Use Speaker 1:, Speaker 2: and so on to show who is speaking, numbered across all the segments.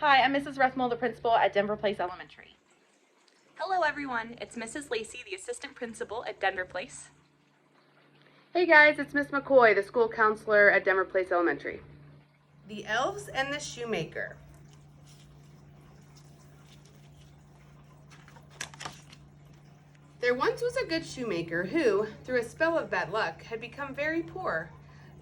Speaker 1: Hi, I'm Mrs. Rethmel, the principal at Denver Place Elementary.
Speaker 2: Hello everyone, it's Mrs. Lacey, the assistant principal at Denver Place.
Speaker 1: Hey guys, it's Miss McCoy, the school counselor at Denver Place Elementary.
Speaker 3: The Elves and the Shoemaker. There once was a good shoemaker who, through a spell of bad luck, had become very poor.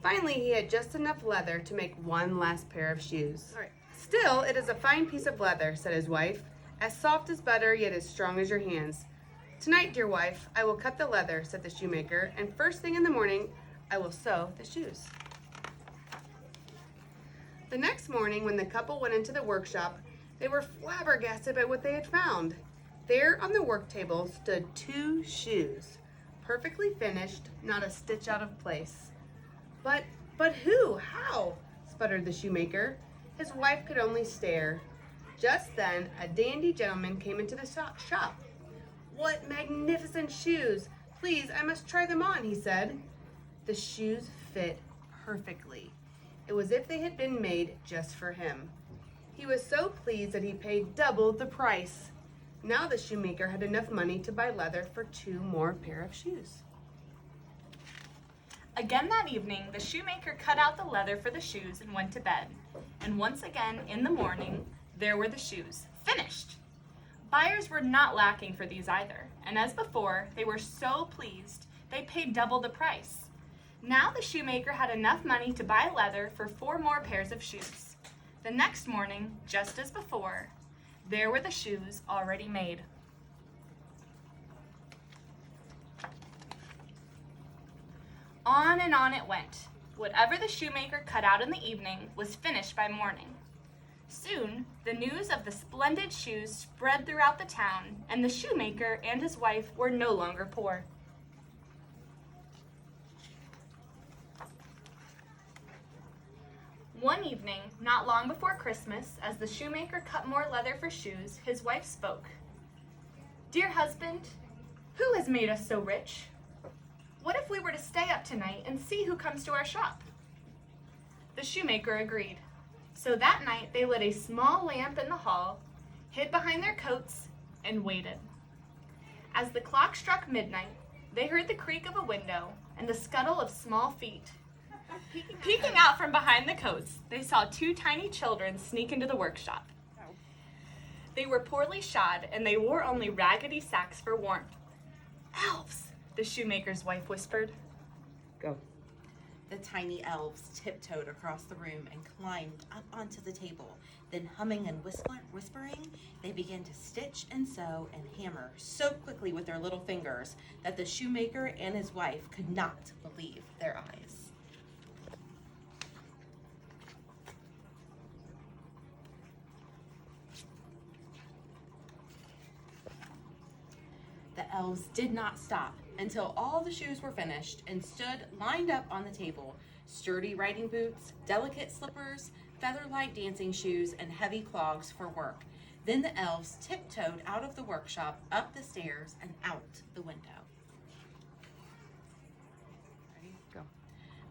Speaker 3: Finally, he had just enough leather to make one last pair of shoes. Still, it is a fine piece of leather, said his wife, as soft as butter, yet as strong as your hands. Tonight, dear wife, I will cut the leather, said the shoemaker, and first thing in the morning, I will sew the shoes. The next morning, when the couple went into the workshop, they were flabbergasted by what they had found. There on the work table stood 2 shoes, perfectly finished, not a stitch out of place. But who? How? Sputtered the shoemaker. His wife could only stare. Just then, a dandy gentleman came into the shop. What magnificent shoes! Please, I must try them on, he said. The shoes fit perfectly. It was as if they had been made just for him. He was so pleased that he paid double the price. Now the shoemaker had enough money to buy leather for 2 more pair of shoes.
Speaker 2: Again that evening, the shoemaker cut out the leather for the shoes and went to bed. And once again, in the morning, there were the shoes, finished. Buyers were not lacking for these either, and as before, they were so pleased, they paid double the price. Now the shoemaker had enough money to buy leather for 4 more pairs of shoes. The next morning, just as before, there were the shoes already made. On and on it went. Whatever the shoemaker cut out in the evening was finished by morning. Soon, the news of the splendid shoes spread throughout the town, and the shoemaker and his wife were no longer poor. One evening, not long before Christmas, as the shoemaker cut more leather for shoes, his wife spoke. "Dear husband, who has made us so rich? What if we were to stay up tonight and see who comes to our shop?" The shoemaker agreed. So that night they lit a small lamp in the hall, hid behind their coats, and waited. As the clock struck midnight, they heard the creak of a window and the scuttle of small feet. Peeking out from behind the coats, they saw 2 tiny children sneak into the workshop. They were poorly shod, and they wore only raggedy sacks for warmth. "Elves!" the shoemaker's wife whispered.
Speaker 3: Go.
Speaker 4: The tiny elves tiptoed across the room and climbed up onto the table. Then, humming and whispering, they began to stitch and sew and hammer so quickly with their little fingers that the shoemaker and his wife could not believe their eyes. The elves did not stop until all the shoes were finished and stood lined up on the table. Sturdy riding boots, delicate slippers, feather-light dancing shoes, and heavy clogs for work. Then the elves tiptoed out of the workshop, up the stairs, and out the window. Ready? Go.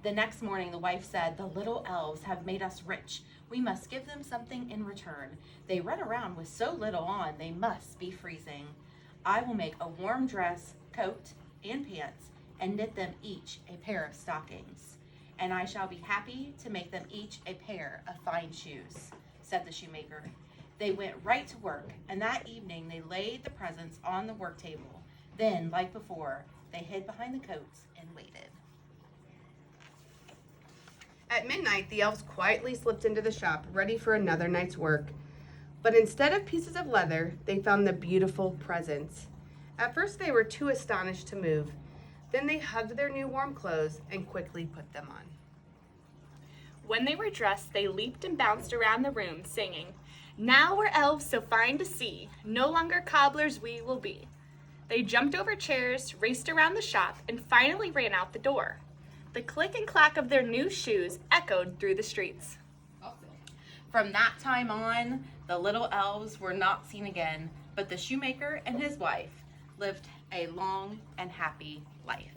Speaker 4: The next morning, the wife said, "The little elves have made us rich. We must give them something in return. They run around with so little on, they must be freezing. I will make a warm dress, coat, and pants, and knit them each a pair of stockings. And I shall be happy to make them each a pair of fine shoes," said the shoemaker. They went right to work, and that evening they laid the presents on the work table. Then, like before, they hid behind the coats and waited.
Speaker 3: At midnight, the elves quietly slipped into the shop, ready for another night's work. But instead of pieces of leather, they found the beautiful presents. At first, they were too astonished to move. Then they hugged their new warm clothes and quickly put them on.
Speaker 2: When they were dressed, they leaped and bounced around the room, singing, "Now we're elves so fine to see, no longer cobblers we will be." They jumped over chairs, raced around the shop, and finally ran out the door. The click and clack of their new shoes echoed through the streets.
Speaker 4: From that time on, the little elves were not seen again, but the shoemaker and his wife lived a long and happy life.